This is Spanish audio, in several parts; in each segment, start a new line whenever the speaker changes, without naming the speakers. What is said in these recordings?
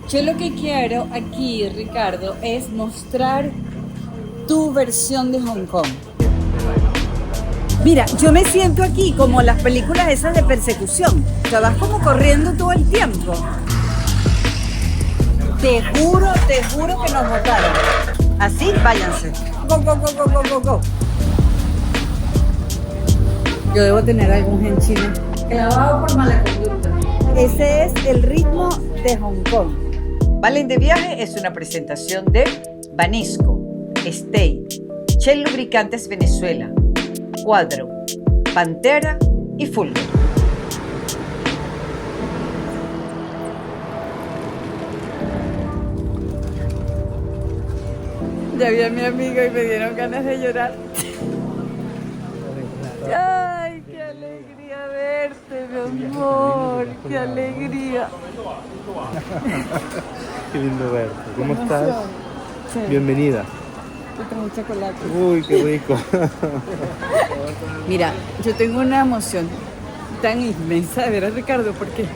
Yo lo que quiero aquí, Ricardo, es mostrar tu versión de Hong Kong. Mira, yo me siento aquí como las películas esas de persecución. O sea, vas como corriendo todo el tiempo. Te juro que nos botaron. Así, váyanse. Go, go, go, go, go, go, go. Yo debo tener algún gen chino. Clavado por mala conducta. Ese es el ritmo de Hong Kong. Valen de Viaje es una presentación de Banisco, Stay, Shell Lubricantes Venezuela, Cuadro, Pantera y Fulgor. Ya vi a mi amigo y me dieron ganas de llorar. Ay, qué alegría verte, mi amor, qué alegría.
Qué lindo verte. ¿Cómo estás?
Sí.
Bienvenida.
Yo tengo chocolate.
Uy, qué rico.
Mira, yo tengo una emoción tan inmensa de ver a Ricardo porque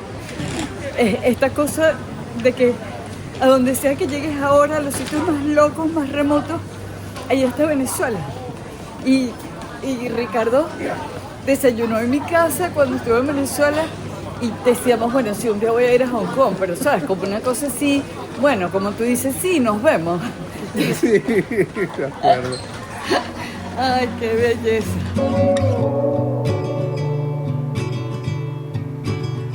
esta cosa de que a donde sea que llegues ahora, a los sitios más locos, más remotos, ahí está Venezuela. Y Ricardo desayunó en mi casa cuando estuve en Venezuela y decíamos, bueno, sí, un día voy a ir a Hong Kong, pero sabes, como una cosa así, bueno, como tú dices, sí, nos vemos.
Sí, de acuerdo.
Ay, qué belleza.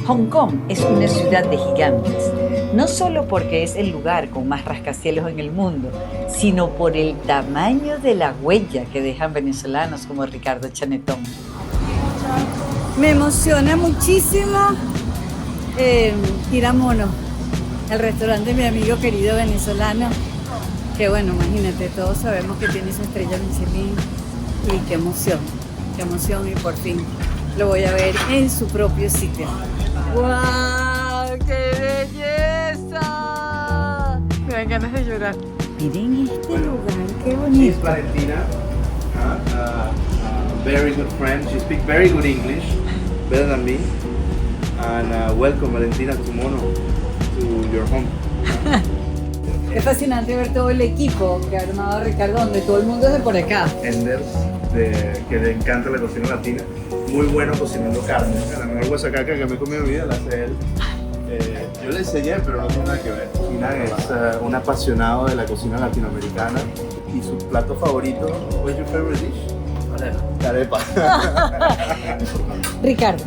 Hong Kong es una ciudad de gigantes, no solo porque es el lugar con más rascacielos en el mundo, sino por el tamaño de la huella que dejan venezolanos como Ricardo Chanetón. Me emociona muchísimo ir a Mono, el restaurante de mi amigo querido venezolano, que bueno, imagínate, todos sabemos que tiene su estrella Michelin y qué emoción y por fin lo voy a ver en su propio sitio. ¡Guau! ¡Qué belleza! Me dan ganas de llorar. Miren este lugar, qué
She's
bonito.
Valentina, very good friend. She speaks very good English, better than me. And welcome, Valentina, to Mono, to your home.
Es fascinante ver todo el equipo que ha armado Ricardo, donde todo el mundo es de por acá.
Enders, que le encanta la cocina latina. Muy bueno cocinando carne. La mejor guasacaca que me he comido en mi vida la hace él. Yo le enseñé, pero no tiene nada que ver. Sinan es un apasionado de la cocina latinoamericana y su plato favorito, what's your favorite dish? La arepa.
Ricardo,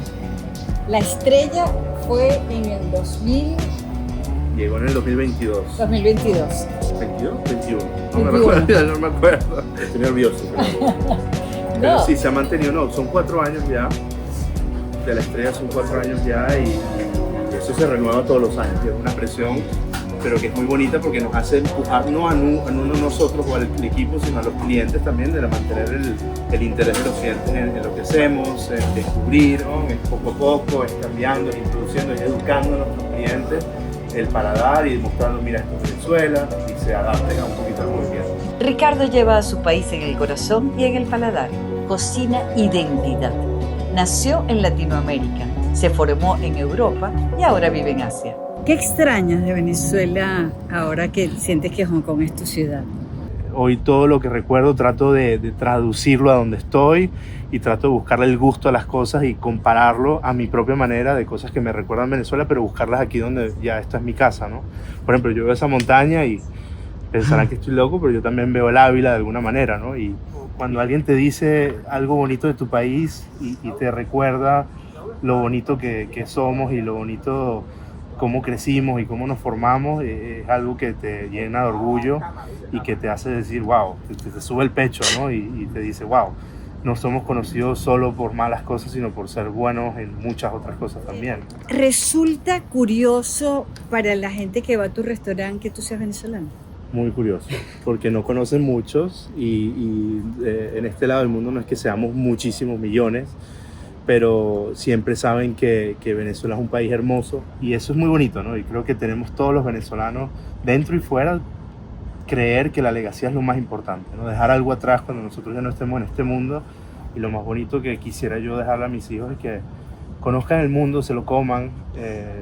la estrella fue en el 2022.
Llegó en el 2022. ¿22? ¿21? No me
21.
recuerdo, no me acuerdo. Estoy nervioso. Pero
No.
sí, se ha mantenido, no, son 4 años ya. De la estrella son 4 años ya y eso se renueva todos los años. Es una presión, pero que es muy bonita porque nos hace empujarnos a no nosotros o al equipo, sino a los clientes también, de mantener el interés de los clientes en lo que hacemos, en descubrir, ¿no? Es poco a poco, es cambiando, es introduciendo, es educando a nuestros clientes el paladar y mostrando, mira, esto es Venezuela, y se adapten a un poquito al movimiento.
Ricardo lleva a su país en el corazón y en el paladar. Cocina identidad. Nació en Latinoamérica, se formó en Europa y ahora vive en Asia. ¿Qué extrañas de Venezuela ahora que sientes que Hong Kong es tu ciudad?
Hoy todo lo que recuerdo trato de traducirlo a donde estoy y trato de buscarle el gusto a las cosas y compararlo a mi propia manera de cosas que me recuerdan Venezuela, pero buscarlas aquí donde ya esta es mi casa, ¿no? Por ejemplo, yo veo esa montaña y pensarán que estoy loco, pero yo también veo el Ávila de alguna manera, ¿no? Y cuando alguien te dice algo bonito de tu país y te recuerda lo bonito que somos y lo bonito cómo crecimos y cómo nos formamos, es algo que te llena de orgullo y que te hace decir, wow, te sube el pecho, ¿no? Y te dice, wow, no somos conocidos solo por malas cosas, sino por ser buenos en muchas otras cosas también.
¿Resulta curioso para la gente que va a tu restaurante que tú seas venezolano?
Muy curioso, porque no conocen muchos y en este lado del mundo no es que seamos muchísimos millones, pero siempre saben que Venezuela es un país hermoso y eso es muy bonito, ¿no? Y creo que tenemos todos los venezolanos, dentro y fuera, creer que la legacía es lo más importante, ¿no? Dejar algo atrás cuando nosotros ya no estemos en este mundo, y lo más bonito que quisiera yo dejarle a mis hijos es conozcan el mundo, se lo coman,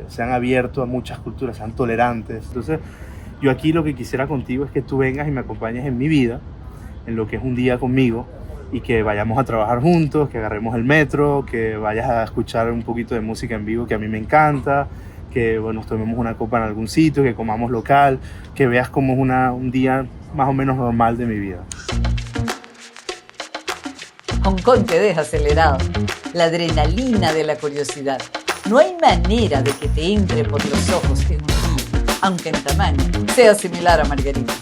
sean abiertos a muchas culturas, sean tolerantes. Entonces, yo aquí lo que quisiera contigo es que tú vengas y me acompañes en mi vida, en lo que es un día conmigo, y que vayamos a trabajar juntos, que agarremos el metro, que vayas a escuchar un poquito de música en vivo que a mí me encanta, que bueno, nos tomemos una copa en algún sitio, que comamos local, que veas cómo es un día más o menos normal de mi vida.
Hong Kong te deja acelerado, la adrenalina de la curiosidad. No hay manera de que te entre por los ojos en un día, aunque en tamaño sea similar a Margarita.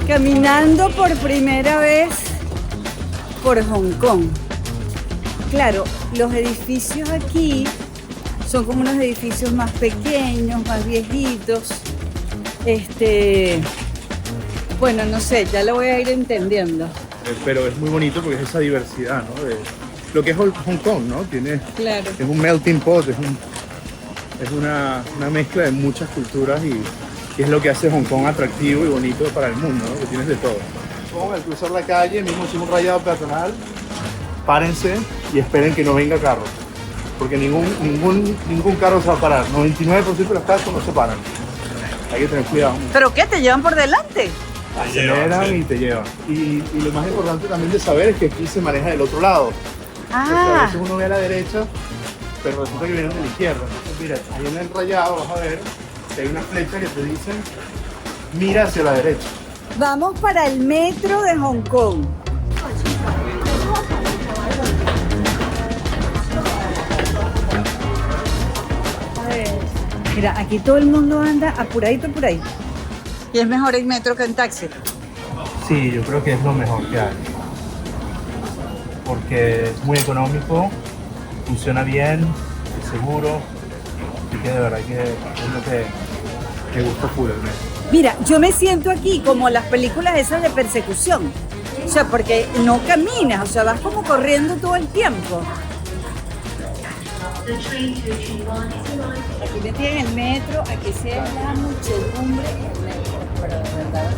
Caminando por primera vez por Hong Kong. Claro, los edificios aquí son como unos edificios más pequeños, más viejitos. Bueno, no sé, ya lo voy a ir entendiendo.
Pero es muy bonito porque es esa diversidad, ¿no? De lo que es Hong Kong, ¿no?
Claro.
Es un melting pot, es una mezcla de muchas culturas y es lo que hace Hong Kong atractivo y bonito para el mundo, ¿no? Que tienes de todo. Al cruzar la calle, mismo hicimos un rayado peatonal, párense y esperen que no venga carro, porque ningún carro se va a parar. 99% de los casos no se paran. Hay que tener cuidado.
¿Pero qué? ¿Te llevan por delante?
Aceleran y te llevan. Y lo más importante también de saber es que aquí se maneja del otro lado. Entonces, a veces uno ve a la derecha, pero resulta que vienen de la izquierda. Entonces, mira, ahí en el rayado vas a ver que hay una flecha que te dice mira hacia la derecha.
Vamos para el metro de Hong Kong. A ver, mira, aquí todo el mundo anda apuradito por ahí.
Y es mejor el metro que en taxi.
Sí, yo creo que es lo mejor que hay. Porque es muy económico, funciona bien, es seguro. Así que de verdad que es lo que gusta full el metro.
Mira, yo me siento aquí como las películas esas de persecución. O sea, porque no caminas, o sea, vas como corriendo todo el tiempo. Aquí me tienen el metro, aquí se ve la muchedumbre en el metro. Pero de verdad.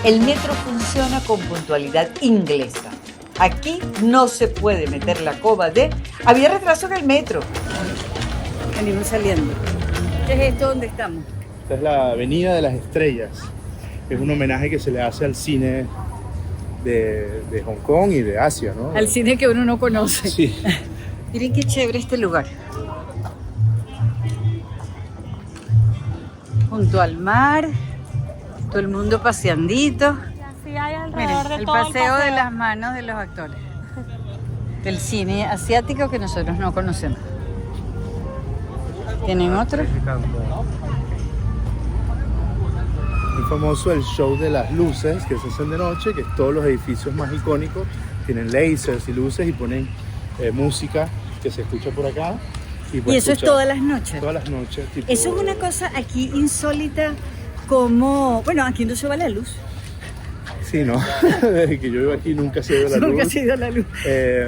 El metro funciona con puntualidad inglesa. Aquí no se puede meter la coba de había retraso en el metro.
Venimos saliendo. ¿Qué es esto donde estamos?
Esta es la Avenida de las Estrellas. Es un homenaje que se le hace al cine de Hong Kong y de Asia, ¿no?
Al cine que uno no conoce.
Sí.
Miren qué chévere este lugar.
Junto al mar, todo el mundo paseandito.
Sí, hay alrededor
Miren,
de
el
todo
paseo de las manos de los actores. Del cine asiático que nosotros no conocemos. ¿Tienen otro?
Muy famoso el show de las luces que se hacen de noche, que todos los edificios más icónicos tienen lasers y luces y ponen música que se escucha por acá.
Y eso es todas las noches.
Todas las noches. Tipo,
Eso es una cosa aquí insólita como... Bueno, aquí no se va la luz.
Sí, ¿no? Desde que yo vivo aquí nunca se ve la luz.
Nunca se ha ido la luz.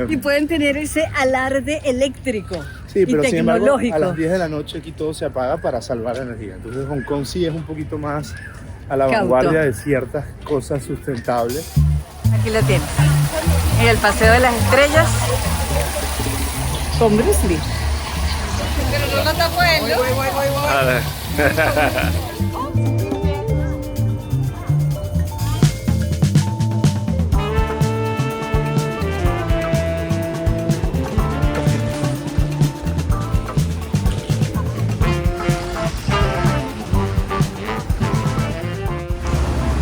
Y pueden tener ese alarde eléctrico.
Sí, pero sin embargo, a las 10 de la noche aquí todo se apaga para salvar energía. Entonces Hong Kong sí es un poquito más a la vanguardia de ciertas cosas sustentables.
Aquí lo tienes. Y el paseo de las estrellas con Bruce Lee. Pero no está bueno.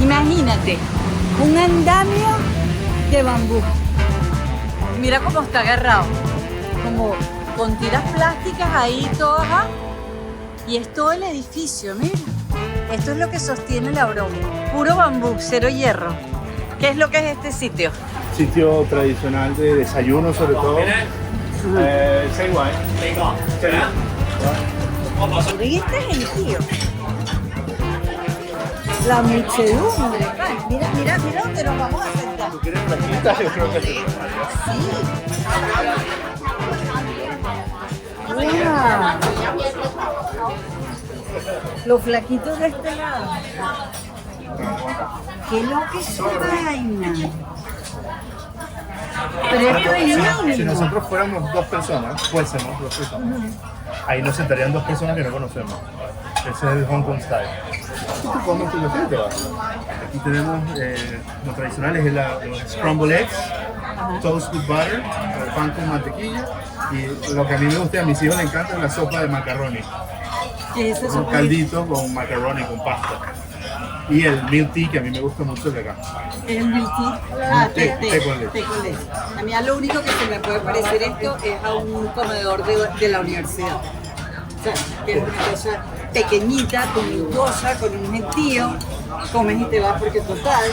Imagínate, un andamio de bambú. Mira cómo está agarrado, como con tiras plásticas ahí todas. Y es todo el edificio, mira. Esto es lo que sostiene la broma. Puro bambú, cero hierro. ¿Qué es lo que es este sitio?
Sitio tradicional de desayuno sobre todo.
Y este es el tío. La muchedumbre. Mira, mira, mira dónde nos vamos a sentar.
¿Tú quieres flaquita? Yo creo que sí.
Mira. Los flaquitos de este lado. Qué lo que es su vaina. Pero esto es
Si
mínimo.
nosotros fuésemos dos personas, ahí nos sentarían dos personas que no conocemos. Ese es el Hong Kong Style. ¿Tú comes tu café y te vas? Aquí tenemos, lo tradicional es los scrambled eggs, toast with butter, el pan con mantequilla, y lo que a mí me gusta y a mis hijos les encanta es la sopa de macaroni.
¿Qué es eso?
Un caldito con macaroni, con pasta. Y el milk tea, que a mí me gusta mucho de acá.
¿Es un milk tea? Ah, té
con leche.
té con leche. A mí a lo único que se me puede parecer esto es a un comedor de la universidad. O sea, que es una cosa pequeñita, tumultuosa, con un gentío, comes y te vas porque total,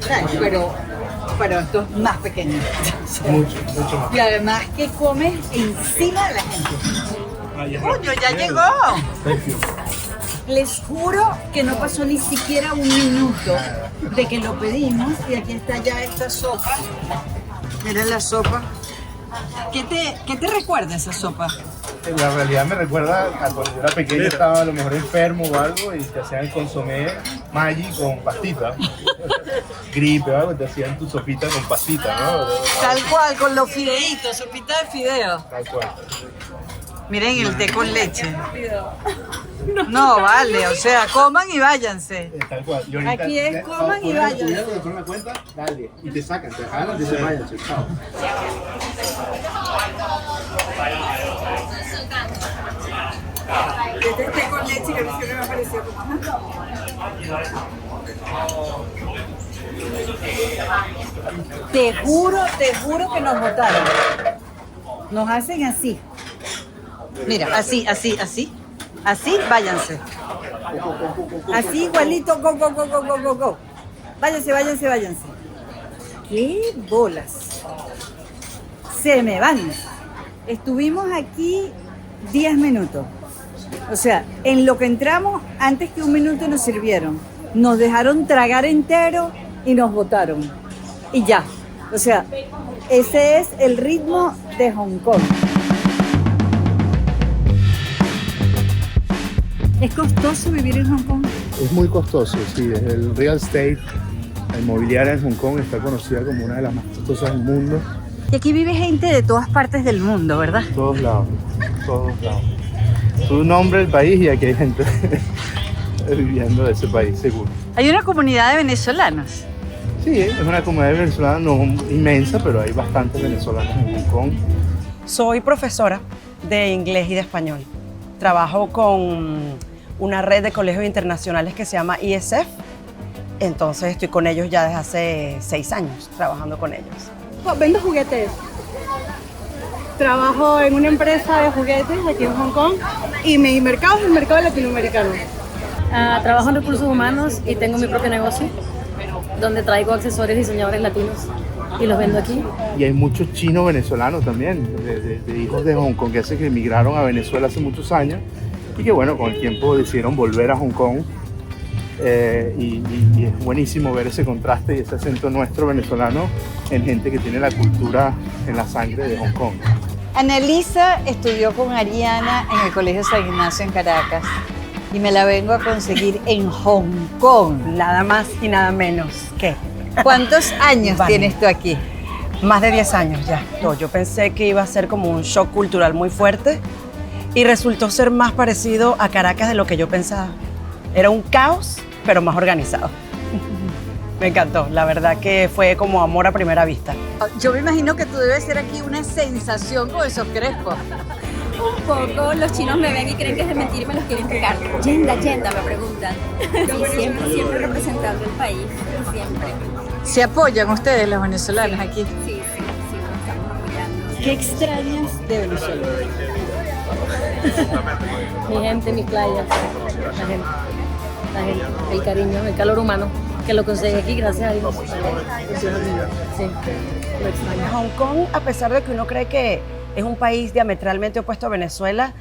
¿sabes? Pero esto es más pequeño.
Mucho más.
Y además que comes encima de la gente. ¡Coño, ya llegó!
Thank you.
Les juro que no pasó ni siquiera un minuto de que lo pedimos y aquí está ya esta sopa. Mira la sopa. ¿Qué te recuerda esa sopa?
En la realidad me recuerda a cuando yo era pequeño, estaba a lo mejor enfermo o algo y te hacían el consomé Maggi con pastita. Gripe o algo, te hacían tu sopita con pastita, ¿no?
Tal cual, con los fideitos, sopita de fideo.
Tal cual.
Miren el té con leche. No, vale, o sea, coman y váyanse.
Tal cual. Y ahorita,
Aquí es coman y vayan.
Cuidado cuando ponen la cuenta, dale. Y te sacan, te jalan y se vayan. Chao.
Este té con leche que a mí siempre me pareció como... Te juro que nos botaron. Nos hacen así. Mira, así. Así, váyanse. Así igualito, go. Váyanse. ¡Qué bolas! Se me van. Estuvimos aquí 10 minutos. O sea, en lo que entramos, antes que un minuto nos sirvieron. Nos dejaron tragar entero y nos botaron. Y ya. O sea, ese es el ritmo de Hong Kong. ¿Es costoso vivir en Hong Kong?
Es muy costoso, sí. El real estate, la inmobiliaria en Hong Kong está conocida como una de las más costosas del mundo.
Y aquí vive gente de todas partes del mundo, ¿verdad?
Todos lados. Tú nombres el país y aquí hay gente viviendo de ese país, seguro.
Hay una comunidad de venezolanos.
Sí, es una comunidad venezolana no inmensa, pero hay bastantes venezolanos en Hong Kong.
Soy profesora de inglés y de español. Trabajo con una red de colegios internacionales que se llama ISF. Entonces estoy con ellos ya desde hace 6 años, trabajando con ellos.
Vendo juguetes. Trabajo en una empresa de juguetes aquí en Hong Kong y mi mercado es el mercado latinoamericano.
Trabajo en recursos humanos y tengo mi propio negocio donde traigo accesorios diseñadores latinos y los vendo aquí.
Y hay muchos chinos venezolanos también, de hijos de Hong Kong, que emigraron a Venezuela hace muchos años y que bueno, con el tiempo decidieron volver a Hong Kong. Y es buenísimo ver ese contraste y ese acento nuestro venezolano en gente que tiene la cultura en la sangre de Hong Kong.
Annalisa estudió con Ariana en el Colegio San Ignacio en Caracas y me la vengo a conseguir en Hong Kong.
Nada más y nada menos que
¿Cuántos años
Vale.
tienes tú aquí?
más de 10 años ya. Yo pensé que iba a ser como un shock cultural muy fuerte y resultó ser más parecido a Caracas de lo que yo pensaba. Era un caos, pero más organizado. Me encantó, la verdad que fue como amor a primera vista.
Yo me imagino que tú debes ser aquí una sensación con esos crespos.
Un poco los chinos me ven y creen que es de mentira y me los quieren pegar. Yenda, me preguntan. Sí, siempre representando el país, siempre.
¿Se apoyan ustedes los venezolanos aquí?
Sí, nos estamos apoyando.
¿Qué extrañas de Venezuela?
Mi gente, mis playas, la gente, el cariño, el calor humano, que lo conseguí aquí, gracias a Dios. Sí, lo extraño.
Hong Kong, a pesar de que uno cree que es un país diametralmente opuesto a Venezuela,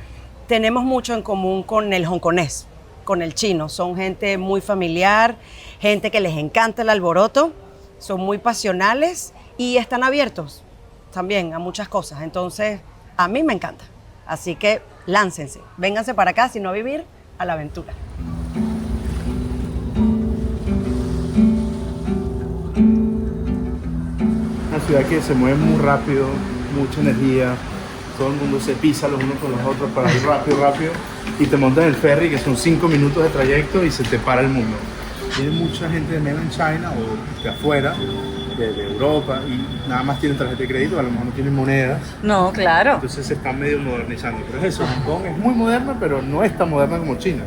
tenemos mucho en común con el hongkonés, con el chino. Son gente muy familiar, gente que les encanta el alboroto, son muy pasionales y están abiertos también a muchas cosas. Entonces, a mí me encanta. Así que láncense, vénganse para acá, sino a vivir a la aventura.
Una ciudad que se mueve muy rápido, mucha energía, todo el mundo se pisa los unos con los otros para ir rápido, y te montas en el ferry, que son 5 minutos de trayecto, y se te para el mundo. Tiene mucha gente de Mainland China o de afuera, de Europa, y nada más tienen tarjeta de crédito, a lo mejor no tienen monedas.
No, claro.
Entonces se están medio modernizando. Pero es eso, Hong Kong es muy moderna, pero no es tan moderna como China.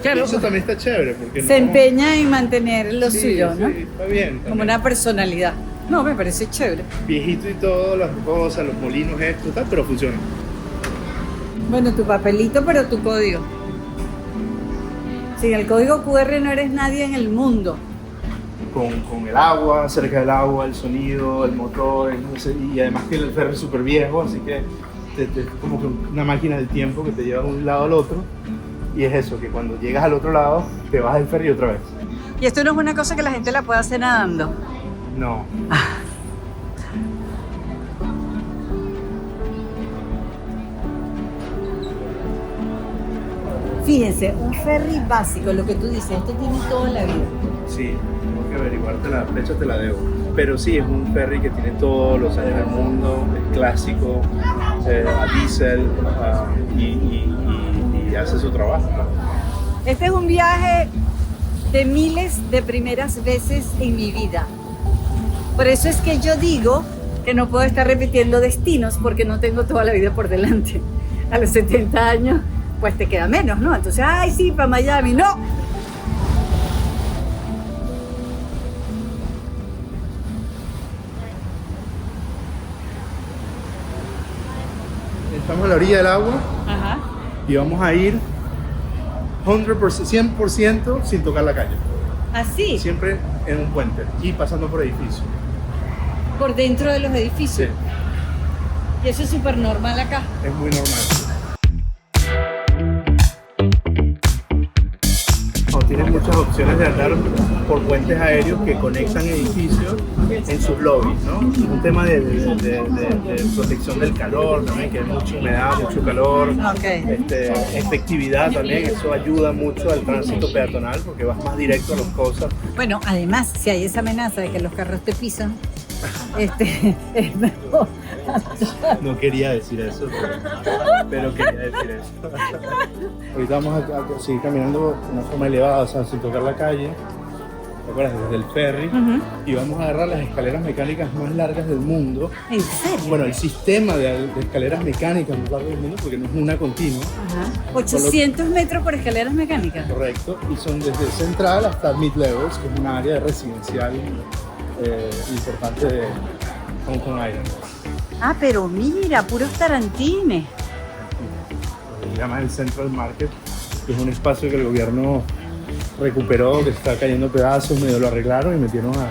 Claro.
Y eso también está chévere. Porque
Se empeña en mantener lo suyo, ¿no?
Sí, está bien.
Como
también.
una personalidad. No, me parece chévere.
Viejito y todo, las cosas, los molinos, esto, tal, pero funciona.
Bueno, tu papelito, pero tu código. Sin el código QR no eres nadie en el mundo.
Con el agua, cerca del agua, el sonido, el motor, y además que el ferry es súper viejo, así que es como que una máquina del tiempo que te lleva de un lado al otro. Y es eso, que cuando llegas al otro lado, te vas del ferry otra vez.
Y esto no es una cosa que la gente la pueda hacer nadando.
No.
Fíjense, un ferry básico, lo que tú dices, esto tiene toda la vida.
Sí, tengo que averiguarte la fecha, te la debo. Pero sí, es un ferry que tiene todos los años del mundo, es clásico, a diésel, y hace su trabajo.
Este es un viaje de miles de primeras veces en mi vida. Por eso es que yo digo que no puedo estar repitiendo destinos porque no tengo toda la vida por delante. A los 70 años, pues te queda menos, ¿no? Entonces, ay, sí, para Miami, no.
Estamos a la orilla del agua
Ajá.
y vamos a ir 100% sin tocar la calle.
Así,
Siempre en un puente y pasando por edificios.
por dentro de los
Sí,
edificios. Y eso es súper normal acá.
es muy normal. Tienes muchas opciones de andar por puentes aéreos que conectan edificios en sus lobbies, ¿no? Un tema de protección del calor también, que hay mucha humedad, mucho calor,
Ok.
efectividad también, eso ayuda mucho al tránsito peatonal porque vas más directo a las cosas.
Bueno, además, si hay esa amenaza de que los carros te pisan, es mejor.
No quería decir eso, pero quería decir eso. Ahorita vamos a seguir caminando de una forma elevada, o sea, sin tocar la calle. ¿Te acuerdas? Desde el ferry. Y vamos a agarrar las escaleras mecánicas más largas del mundo.
¿En serio?
Bueno, el sistema de escaleras mecánicas más largo del mundo, porque no es una continua,
Ajá. 800 metros por escaleras mecánicas.
correcto, y son desde Central hasta Mid-Levels, que es una área residencial importante de Hong Kong Island.
Ah, pero mira, puros tarantines.
Se llama el Central Market, que es un espacio que el gobierno recuperó, que está cayendo pedazos, medio lo arreglaron y metieron a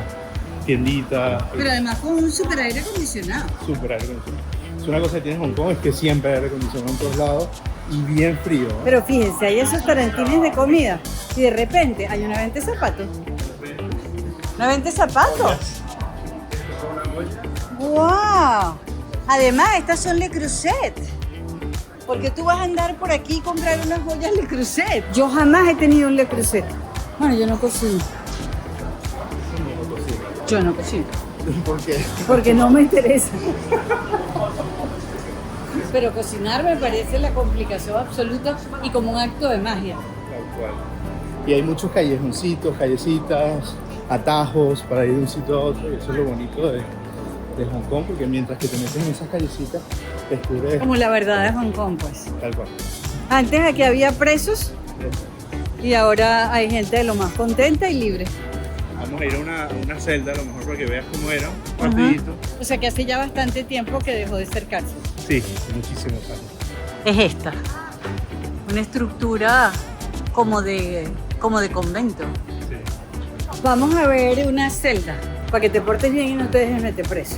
tienditas,
Pero además con un super aire acondicionado.
súper aire acondicionado. Es una cosa que tiene Hong Kong, es que siempre hay aire acondicionado en todos lados y bien frío.
Pero fíjense, hay esos tarantines de comida y de repente hay una venta de zapatos. ¿Una venta de zapatos? ¡Wow! Además, estas son Le Creuset. Porque tú vas a andar por aquí y comprar unas joyas Le Creuset. Yo jamás he tenido un Le Creuset. Bueno, yo no cocino. Yo no cocino.
¿Por qué?
Porque no me interesa. Pero cocinar me parece la complicación absoluta y como un acto de magia.
Tal cual. Y hay muchos callejoncitos, callecitas, atajos para ir de un sitio a otro, y eso es lo bonito de Hong Kong, porque mientras que te metes en esas callecitas, descubres
Como la verdad de Hong Kong, pues.
tal cual.
Antes aquí había presos y ahora hay gente de lo más contenta y libre.
Vamos a ir a una celda, a lo mejor para que veas cómo era, rapidito.
O sea que hace ya bastante tiempo que dejó de ser cárcel.
Sí, muchísimos años.
Es esta. Una estructura como de convento.
Sí.
Vamos a ver una celda para que te portes bien y no te dejes meter preso.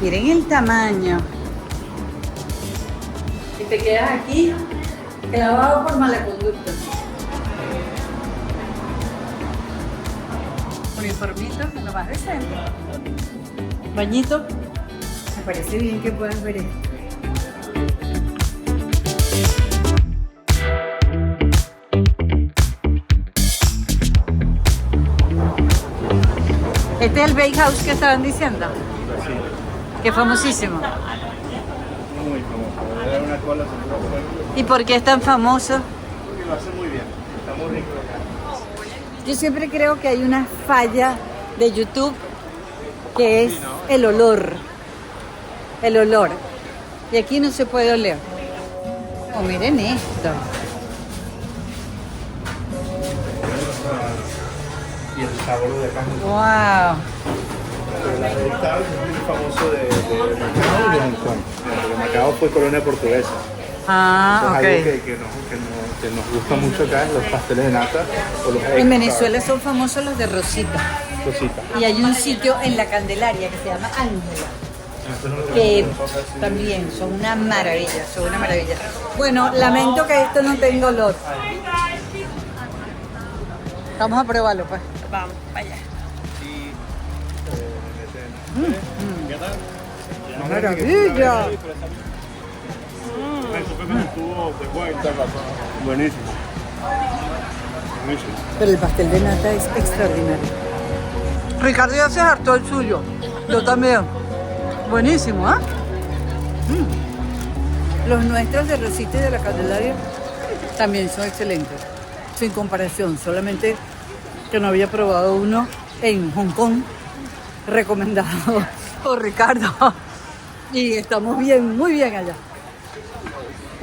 Miren el tamaño. Y te quedas aquí clavado por mala conducta. Uniformito, lo más decente. Bañito. Me parece bien que puedas ver esto. Este es el Bakehouse que estaban diciendo,
Sí,
que es famosísimo.
muy famoso. Era una cola seguro.
¿Y por qué es tan famoso?
Porque lo hace muy bien. Está muy rico acá.
Yo siempre creo que hay una falla de YouTube que es
Sí, ¿no?
el olor. El olor. Y aquí no se puede oler. Oh, miren esto.
Y el sabor de acá es muy
Wow.
El Estado es muy famoso de Macao y de Hong Kong. Porque Macao fue colonia portuguesa.
Ah,
Entonces, algo
ok.
que nos gusta mucho acá es los pasteles de nata o los egg
En Venezuela son famosos los de Rosita.
tarts, cositas.
Y hay un sitio en la Candelaria que se llama Ángela,
Esto no lo
que
tenemos nosotros, sí.
también son una maravilla, son una maravilla. Bueno, lamento que esto no tenga olor. Vamos a probarlo, pues. Vamos, vaya. ¡Maravilla!
Buenísimo.
Pero el pastel de nata es extraordinario. Ricardo ya se hartó el suyo. Yo también. Buenísimo, ¿ah? Los nuestros de Rosita y de la Candelaria también son excelentes. Sin comparación, solamente que no había probado uno en Hong Kong, recomendado por Ricardo. Y estamos bien, muy bien allá.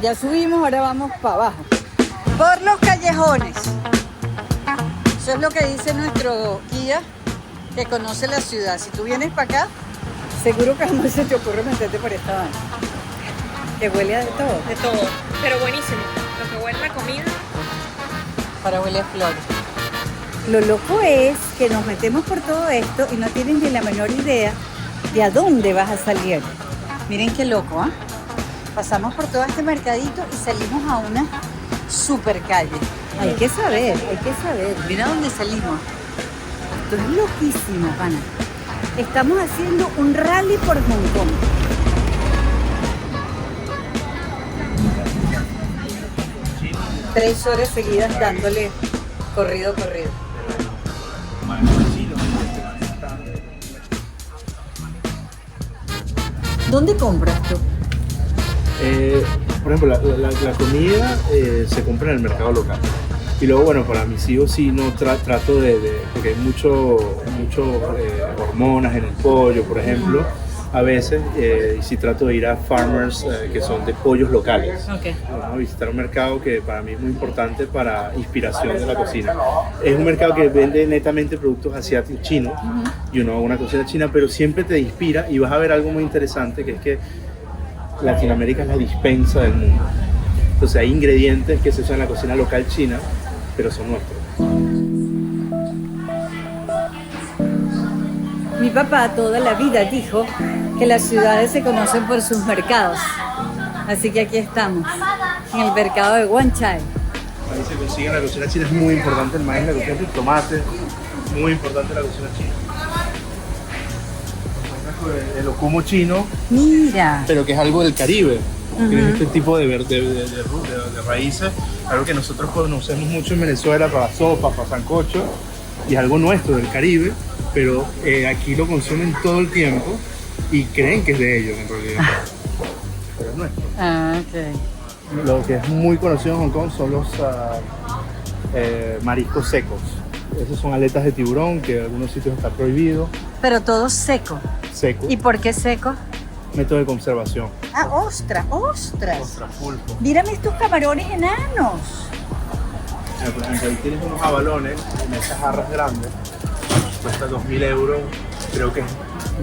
Ya subimos, ahora vamos para abajo. Por los callejones. Eso es lo que dice nuestro guía que conoce la ciudad. Si tú vienes para acá, seguro que no se te ocurre meterte por esta vaina. Que huele a de todo.
De todo, pero buenísimo. Lo que huele a comida.
Para huele a flores. Lo loco es que nos metemos por todo esto y no tienes ni la menor idea de a dónde vas a salir. Miren qué loco, ¿ah? Pasamos por todo este mercadito y salimos a una super calle. Hay que saber, hay que saber. Mira dónde salimos. Esto es loquísimo, pana. Estamos haciendo un rally por Hong Kong. Tres horas seguidas dándole corrido. ¿Dónde compras tú?
Por ejemplo, la comida se compra en el mercado local. Y luego, bueno, para mis hijos sí no trato porque hay mucho hormonas en el pollo, por ejemplo, a veces, y sí trato de ir a farmers que son de pollos locales.
Okay.
Vamos a visitar un mercado que para mí es muy importante para inspiración de la cocina. Es un mercado que vende netamente productos asiáticos chinos, y uno hago una cocina china, pero siempre te inspira y vas a ver algo muy interesante, que es que Latinoamérica es la dispensa del mundo. Entonces hay ingredientes que se usan en la cocina local china, pero son nuestros.
Mi papá toda la vida dijo que las ciudades se conocen por sus mercados. Así que aquí estamos, en el mercado de Wan Chai.
Ahí se consigue en la cocina china, es muy importante el maíz, la cocina el tomate, muy importante la cocina china. El okumo chino,
Mira.
pero que es algo del Caribe. Que es este tipo de raíces, algo que nosotros conocemos mucho en Venezuela para sopas, para sancocho, y es algo nuestro del Caribe, pero aquí lo consumen todo el tiempo y creen que es de ellos en realidad, pero es nuestro.
Ah, ok.
Lo que es muy conocido en Hong Kong son los mariscos secos. Esos son aletas de tiburón, que en algunos sitios está prohibido.
Pero todo seco.
Seco.
¿Y por qué seco?
Método de conservación.
Ah, ostras.
Ostras, pulpo.
Mírame estos camarones enanos.
Por ejemplo, ahí tienes unos abalones en esas jarras grandes. Cuesta 2.000 euros, creo que es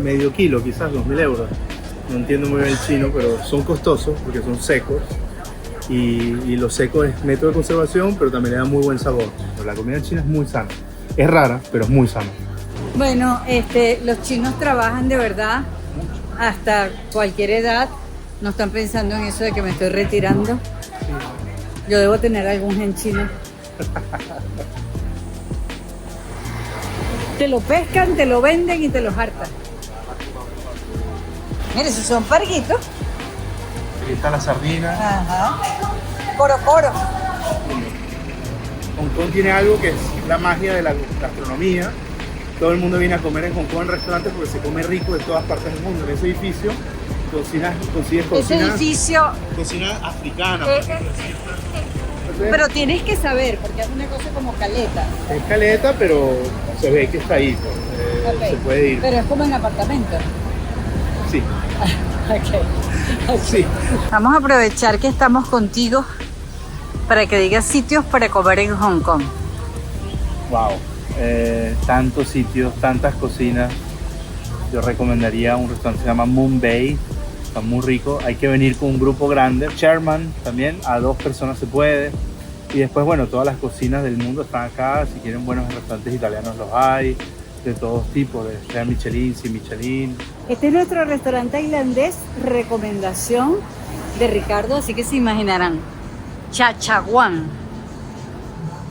medio kilo, quizás 2.000 euros. No entiendo muy bien el chino, pero son costosos porque son secos. Y lo seco es método de conservación, pero también le da muy buen sabor. La comida china es muy sana. Es rara, pero es muy sana.
Bueno, los chinos trabajan de verdad hasta cualquier edad. No están pensando en eso de que me estoy retirando. Yo debo tener algún gen chino. Te lo pescan, te lo venden y te lo hartan. Mira, esos son parguitos.
Aquí está la sardina.
Ajá. Coro.
Hong Kong tiene algo que es la magia de la gastronomía, todo el mundo viene a comer en Hong Kong en restaurantes porque se come rico de todas partes del mundo. En ese edificio consigues cocina africana.
Pero tienes que saber, porque es una cosa como caleta.
Es caleta, pero se ve que está ahí. Pues,
Ok.
se puede ir.
Pero es como en apartamento.
Sí,
Ok.
sí.
Vamos a aprovechar que estamos contigo para que digas sitios para comer en Hong Kong.
Wow. Tantos sitios, tantas cocinas. Yo recomendaría un restaurante que se llama Moon Bay. Está muy rico. Hay que venir con un grupo grande. Sherman también, a 2 personas se puede. Y después, bueno, todas las cocinas del mundo están acá. Si quieren buenos restaurantes italianos los hay. De todos tipos, de sea Michelin, sin Michelin.
Este es nuestro restaurante tailandés, recomendación de Ricardo, así que se imaginarán. Chachaguán.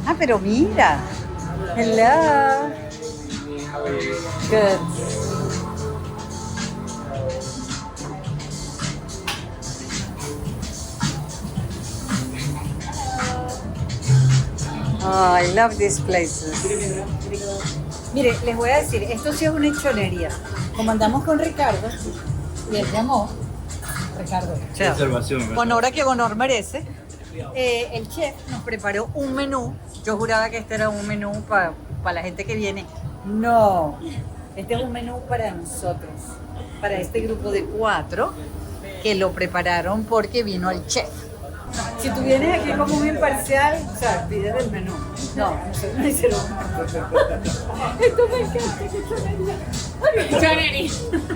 Ah, pero mira. Hello. Good. Oh, I love these places. Mire, les voy a decir, esto sí es una hechonería. Como andamos con Ricardo, y él llamó, Ricardo,
Observación.
honor a que honor merece, el chef nos preparó un menú. Yo juraba que este era un menú para la gente que viene. No, este es un menú para nosotros, para este grupo de 4 que lo prepararon porque vino el chef. Si tú vienes aquí como un imparcial, o sea, pides del menú. No, nosotros no hicieron. Esto me encanta, qué chonería.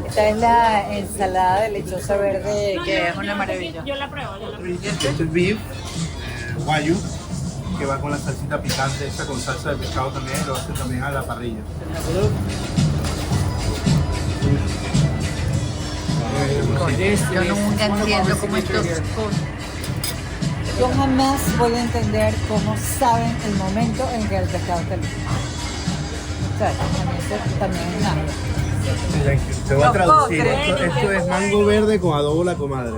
Esta es la ensalada de lechosa verde, que es una maravilla.
Yo la pruebo,
Este es el beef, guayu, que va con la salsita picante, esta con salsa de pescado también, lo hace también a la parrilla.
Yo nunca entiendo cómo estos... Yo jamás voy a entender cómo saben el momento en que el pescado está listo. O sea, a mí eso también es nada.
Te voy a
No
traducir.
puedo creer.
Esto es mango verde con adobo la comadre.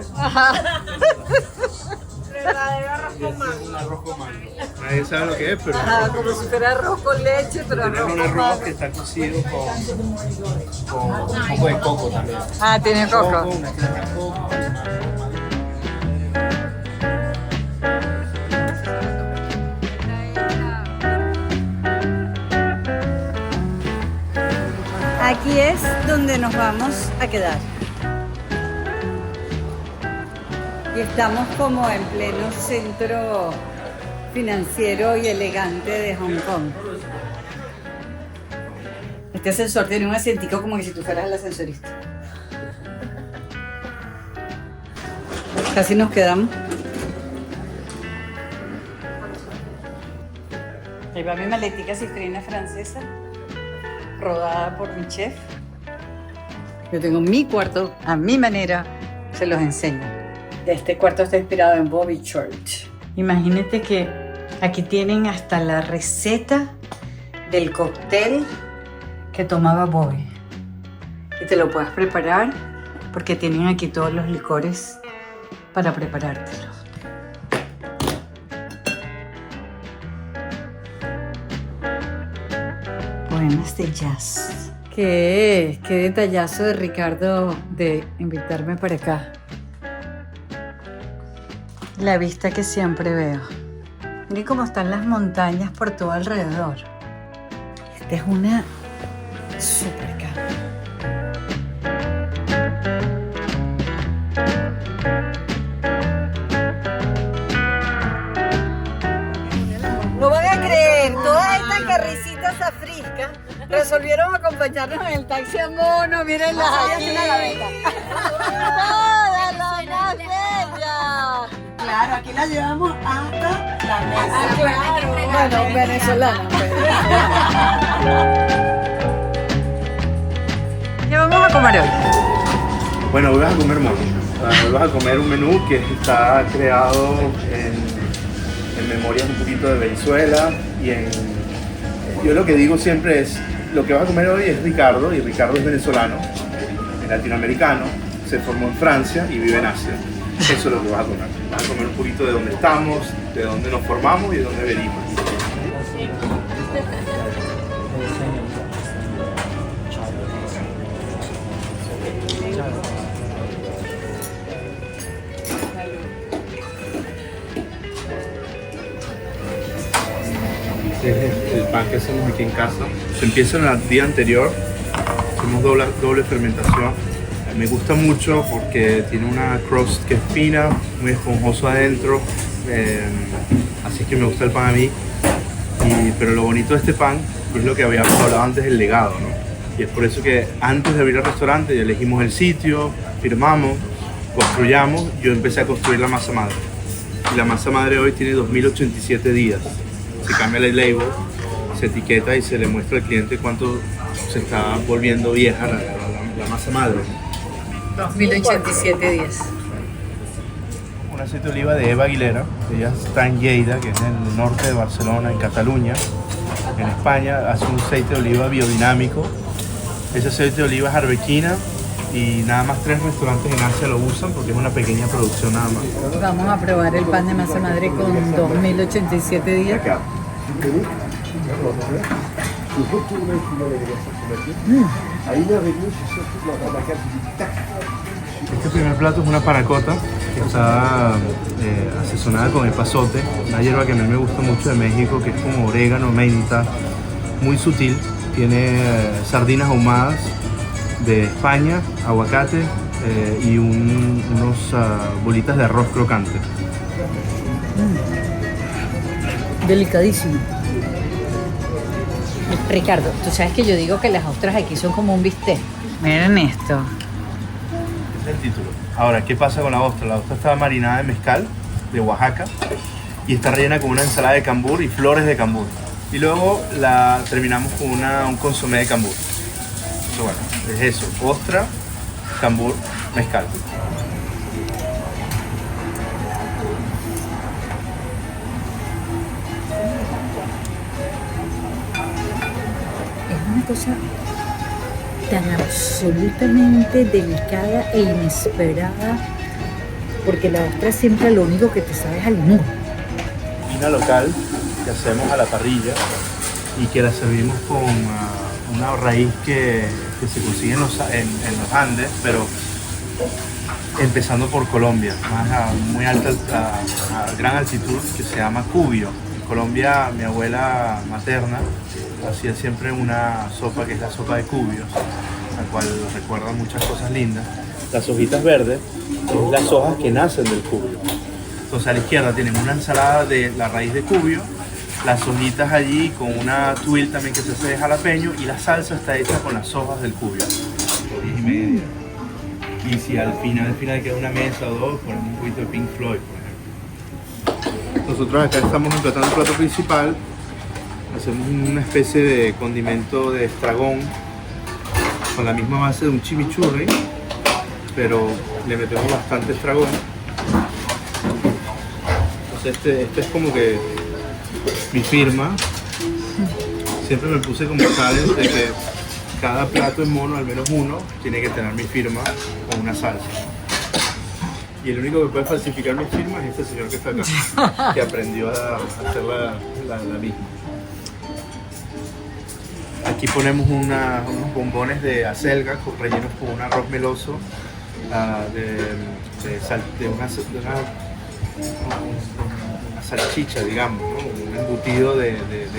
verdadero arroz con mango.
Un arroz con mango. Nadie sabe lo que es, pero
Ajá, como si fuera arroz con leche, pero
tenemos
arroz
un
con
arroz
mango.
que está cocido con un poco de coco también.
Ah, tiene coco.
Una crema de coco.
Aquí es donde nos vamos a quedar. Y estamos como en pleno centro financiero y elegante de Hong Kong. Este ascensor tiene un asientico como que si tú fueras el ascensorista. Casi nos quedamos. Ahí va mi maletica cifrina francesa, rodada por mi chef. Yo tengo mi cuarto a mi manera, se los enseño. Este cuarto está inspirado en Bobby Church. Imagínate que aquí tienen hasta la receta del cóctel que tomaba Bobby. Y te lo puedes preparar porque tienen aquí todos los licores para preparártelo. Poemas de jazz. Qué detallazo de Ricardo de invitarme para acá. La vista que siempre veo. Miren cómo están las montañas por todo alrededor. Esta es una super cama. No van a creer, todas estas carricitas afriscas resolvieron acompañarnos en el taxi a mono. Mírenlas aquí. Todas las más bellas.
Claro, aquí la llevamos hasta la mesa.
Ah, claro. Bueno, venezolana. ¿Qué vamos a comer hoy?
Bueno, hoy vas a comer mono. Hoy vas a comer un menú que está creado en memorias un poquito de Venezuela y yo lo que digo siempre es, lo que vas a comer hoy es Ricardo, y Ricardo es venezolano, es latinoamericano, se formó en Francia y vive en Asia. Eso es lo que vas a comer. Vas a comer un poquito de dónde estamos, de dónde nos formamos y de dónde venimos. Este es el pan que hacemos aquí en casa. Se empieza en el día anterior. Hacemos doble fermentación. Me gusta mucho porque tiene una crust que es fina, muy esponjoso adentro. Así que me gusta el pan a mí. Pero lo bonito de este pan es lo que habíamos hablado antes, el legado, ¿no? Y es por eso que antes de abrir el restaurante ya elegimos el sitio, firmamos, construyamos. Yo empecé a construir la masa madre. Y la masa madre hoy tiene 2087 días. Se cambia el label, se etiqueta y se le muestra al cliente cuánto se está volviendo vieja la masa madre.
2087 días.
Un aceite de oliva de Eva Aguilera, ella está en Lleida, que es en el norte de Barcelona, en Cataluña, en España. Hace un aceite de oliva biodinámico. Ese aceite de oliva es arbequina y nada más 3 restaurantes en Asia lo usan porque es una pequeña producción nada más.
Vamos a probar el pan de masa madre con 2087 días.
Este primer plato es una panacota que está asesonada con epazote, una hierba que a mí me gusta mucho de México, que es como orégano, menta, muy sutil. Tiene sardinas ahumadas de España, aguacate y unos bolitas de arroz crocante.
Delicadísimo. Ricardo, tú sabes que yo digo que las ostras aquí son como un bistec. Miren esto.
Ese es el título. Ahora, ¿qué pasa con la ostra? La ostra está marinada de mezcal de Oaxaca y está rellena con una ensalada de cambur y flores de cambur. Y luego la terminamos con un consomé de cambur. Entonces, bueno, es eso, ostra, cambur, mezcal.
Es una cosa tan absolutamente delicada e inesperada, porque la ostra siempre lo único que te sabe es a limón.
Vina local que hacemos a la parrilla y que la servimos con una raíz que se consigue en los Andes, pero empezando por Colombia, muy alta, a gran altitud, que se llama cubio. En Colombia, mi abuela materna hacía siempre una sopa que es la sopa de cubios, la cual recuerda muchas cosas lindas. Las hojitas verdes son las hojas que nacen del cubio. Entonces a la izquierda tienen una ensalada de la raíz de cubio, las hojitas allí con una tuil también que se hace de jalapeño y la salsa está hecha con las hojas del cubio. 10:30. Y si al final queda una mesa o dos, ponemos un poquito de Pink Floyd, por ejemplo. Nosotros acá estamos emplatando el plato principal. Hacemos una especie de condimento de estragón con la misma base de un chimichurri, pero le metemos bastante estragón. Entonces este es como que mi firma. Siempre me puse como challenge de que cada plato en mono, al menos uno, tiene que tener mi firma con una salsa. Y el único que puede falsificar mi firma es este señor que está acá, que aprendió a hacer la misma. Aquí ponemos unos bombones de acelga rellenos con un arroz meloso de una salchicha, digamos, ¿no? Un embutido de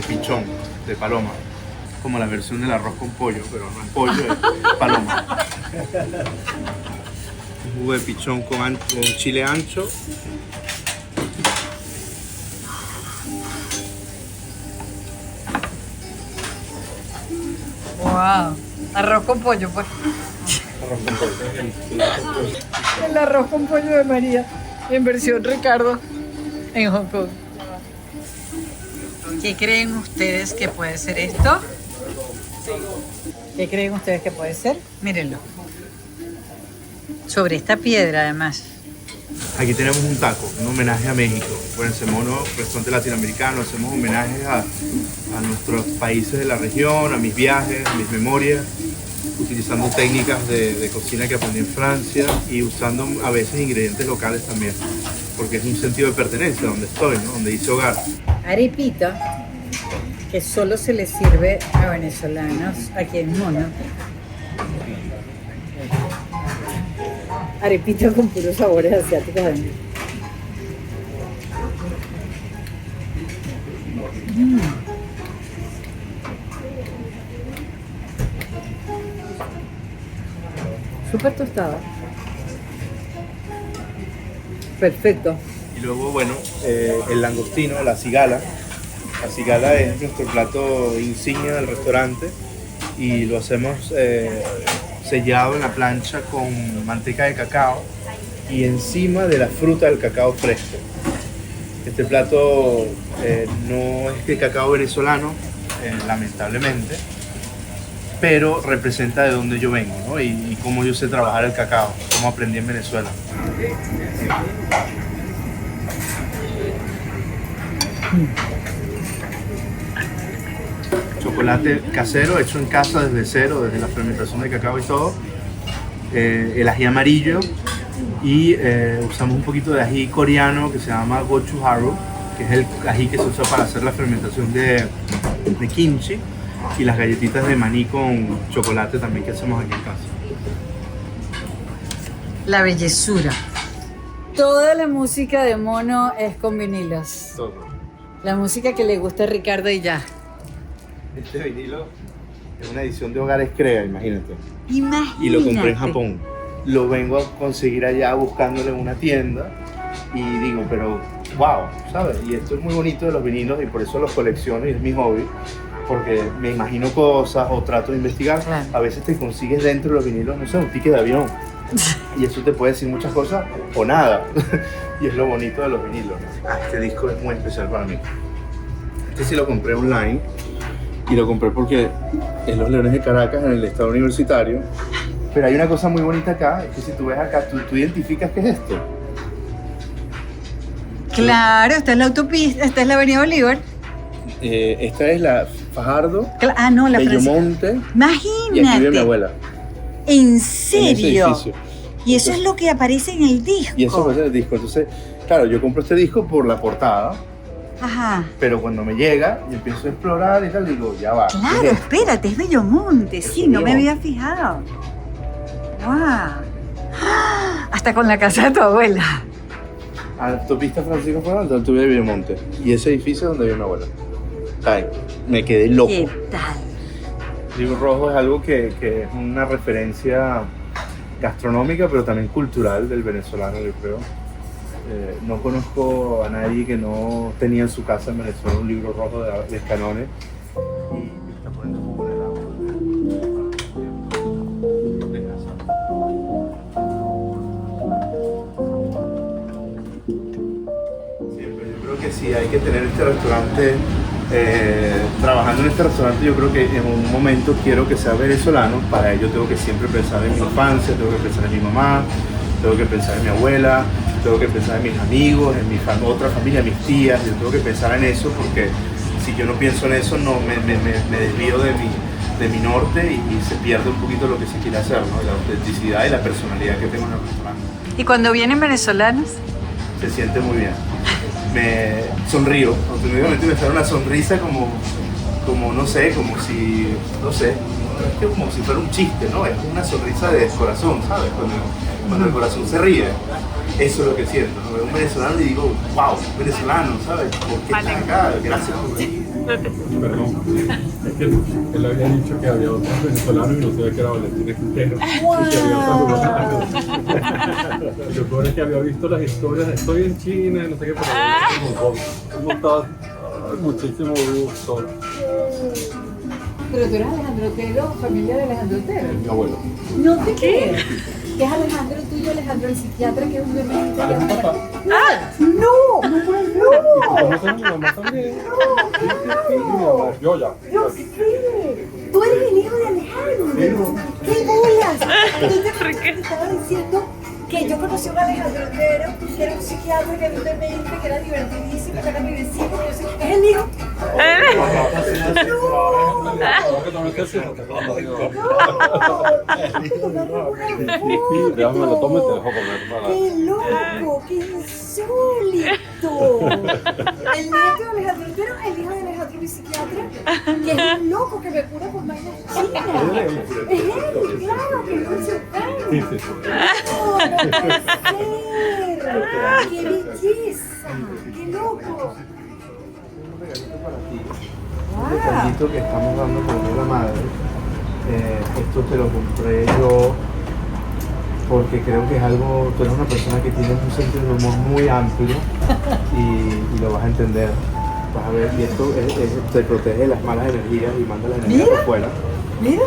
pichón, de paloma. Como la versión del arroz con pollo, pero no es pollo, es paloma. Un jugo de pichón con chile ancho.
Wow, arroz con pollo, pues.
Arroz con pollo.
El arroz con pollo de María, en versión Ricardo, en Hong Kong. ¿Qué creen ustedes que puede ser esto? ¿Qué creen ustedes que puede ser? Mírenlo. Sobre esta piedra, además.
Aquí tenemos un taco, un homenaje a México. Acuérdense, Mono, restaurante latinoamericano, hacemos homenajes a nuestros países de la región, a mis viajes, a mis memorias, utilizando técnicas de cocina que aprendí en Francia y usando a veces ingredientes locales también, porque es un sentido de pertenencia donde estoy, ¿no? Donde hice hogar.
Arepita, que solo se le sirve a venezolanos aquí en Mono. Arepita con puros sabores asiáticos adentro. Súper tostada. Perfecto.
Y luego, bueno, el langostino, la cigala. La cigala es nuestro plato insignia del restaurante y lo hacemos sellado en la plancha con manteca de cacao y encima de la fruta del cacao fresco. Este plato no es de cacao venezolano, lamentablemente, pero representa de dónde yo vengo, ¿no? Y cómo yo sé trabajar el cacao, cómo aprendí en Venezuela. Chocolate casero, hecho en casa desde cero, desde la fermentación de cacao y todo. El ají amarillo y usamos un poquito de ají coreano que se llama gochugaru, que es el ají que se usa para hacer la fermentación de kimchi, y las galletitas de maní con chocolate también que hacemos aquí en casa.
La bellezura. Toda la música de Mono es con vinilos.
Todo.
La música que le gusta a Ricardo y ya.
Este vinilo es una edición de Hogares Crea, imagínate.
Imagínate.
Y lo compré en Japón. Lo vengo a conseguir allá buscándolo en una tienda y digo, pero wow, ¿sabes? Y esto es muy bonito de los vinilos y por eso los colecciono y es mi hobby, porque me imagino cosas o trato de investigar.
Claro.
A veces te consigues dentro de los vinilos, no sé, un ticket de avión y eso te puede decir muchas cosas o nada. Y es lo bonito de los vinilos. Este disco es muy especial para mí. Este sí lo compré online y lo compré porque es Los Leones de Caracas en el estado universitario. Pero hay una cosa muy bonita acá, es que si tú ves acá, tú identificas qué es esto.
Claro, esta es la autopista, esta es la avenida Bolívar.
Esta es la Fajardo,
No, la
Bellomonte,
Imagínate.
y aquí vive mi abuela.
¿En
En ese
serio?
edificio.
Y eso
Entonces,
es lo que aparece en el disco.
Y eso aparece en el disco. Entonces, claro, yo compro este disco por la portada,
Ajá.
pero cuando me llega y empiezo a explorar y tal, digo, ya va.
Claro,
¿qué es esto?
espérate, es Bellomonte.
Es
Sí, no me
Bellomonte.
había fijado. ¡Wow! Hasta con la casa de tu abuela.
Autopista Francisco Fernández, tuve de Bellomonte. Y ese edificio es donde vive mi abuela. Ay, me quedé loco.
¿Qué tal?
Libro Rojo es algo que es una referencia gastronómica, pero también cultural del venezolano, yo creo. No conozco a nadie que no tenía en su casa en Venezuela un libro rojo de Escanones. Y me está poniendo un poco en el agua. Siempre, yo creo que sí, hay que tener este restaurante. Trabajando en este restaurante, yo creo que en un momento quiero que sea venezolano. Para ello tengo que siempre pensar en mi infancia, tengo que pensar en mi mamá, tengo que pensar en mi abuela, tengo que pensar en mis amigos, en mi otra familia, mis tías. Yo tengo que pensar en eso porque si yo no pienso en eso, no me desvío de mi norte y se pierde un poquito lo que se quiere hacer, ¿no? La autenticidad y la personalidad que tengo en el restaurante.
¿Y cuando vienen venezolanos?
Se siente muy bien. Me sonrío, automáticamente me sale una sonrisa como no sé, como si, no sé, es que como si fuera un chiste, ¿no? Es una sonrisa de corazón, ¿sabes? Cuando el corazón se ríe, eso es lo que siento, ¿no? Veo un venezolano y digo, wow, venezolano, ¿sabes? ¿Por qué estás acá? Gracias por venir.
Perdón, es que él había dicho que había otros venezolanos y no sabía que era Valentín Quintero.
¡Wow!
Y que había saludado. Y lo peor es que había visto las historias de estoy en China y no sé qué, pero hemos montado muchísimo gusto.
Pero tú eres Alejandro Otero, familia de Alejandro Otero.
Mi abuelo.
No te creo. ¿Qué es Alejandro tuyo, Alejandro el psiquiatra, que es un demente?
¿Cuál es mi papá?
¡No!
¿Y tú conoces a mi mamá también? Sí, mi mamá. Yo ya.
¡No sé! ¡Tú eres el hijo de Alejandro! ¡Qué bolas! Te estaba diciendo que yo conocí a un Alejandro Otero, que era un psiquiatra, que era un demente, que era divertidísimo, que era mi vecino, que yo sé, es el hijo.
Sí, déjame lo tomo y te dejo comer para...
¡Qué loco! ¡Qué insólito! El nieto de Alejandro Otero es el hijo de Alejandro, mi psiquiatra, que es un loco que me cura por vainas chinas. Es él, claro, que es un chocán.
Sí, sí.
¡Oh, no puede ser! ¡Qué belleza! ¡Qué loco!
Un detallito que estamos dando con la madre. Esto te lo compré yo porque creo que es algo, tú eres una persona que tiene un sentido de humor muy amplio y lo vas a entender. Vas a ver, y esto te protege de las malas energías y manda las energías por fuera.
Mira.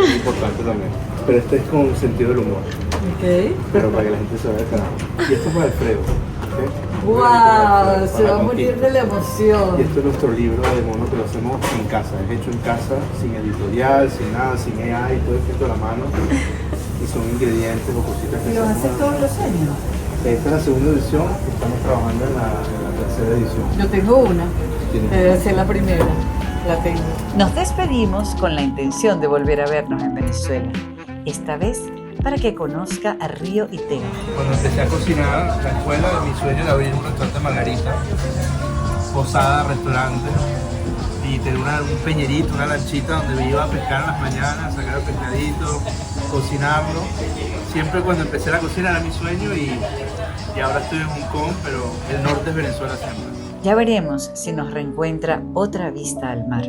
Es importante también. Pero este es con sentido del humor.
Ok.
Pero para que la gente se vea el carajo. Y esto es para Alfredo. ¿Okay?
¡Wow! Se va a
Para
morir
contigo.
de la emoción.
Y esto es nuestro libro de mono que lo hacemos en casa. Es hecho en casa, sin editorial, sin nada, sin AI, todo escrito a la mano. Y son ingredientes o cositas que
¿Y lo
hacemos.
haces todos los años?
Esta es la segunda edición, estamos trabajando en la tercera edición.
Yo tengo una.
¿Tienes?
Debe ser la primera. La tengo.
Nos despedimos con la intención de volver a vernos en Venezuela, esta vez para que conozca a Río y Tega.
Cuando empecé a cocinar, la escuela de mi sueño era abrir un restaurante Margarita, posada, restaurante, y tener un peñerito, una lanchita donde me iba a pescar en las mañanas, sacar el pescadito, cocinarlo. Siempre cuando empecé la cocina era mi sueño y ahora estoy en Hong Kong, pero el norte es Venezuela siempre.
Ya veremos si nos reencuentra otra vista al mar.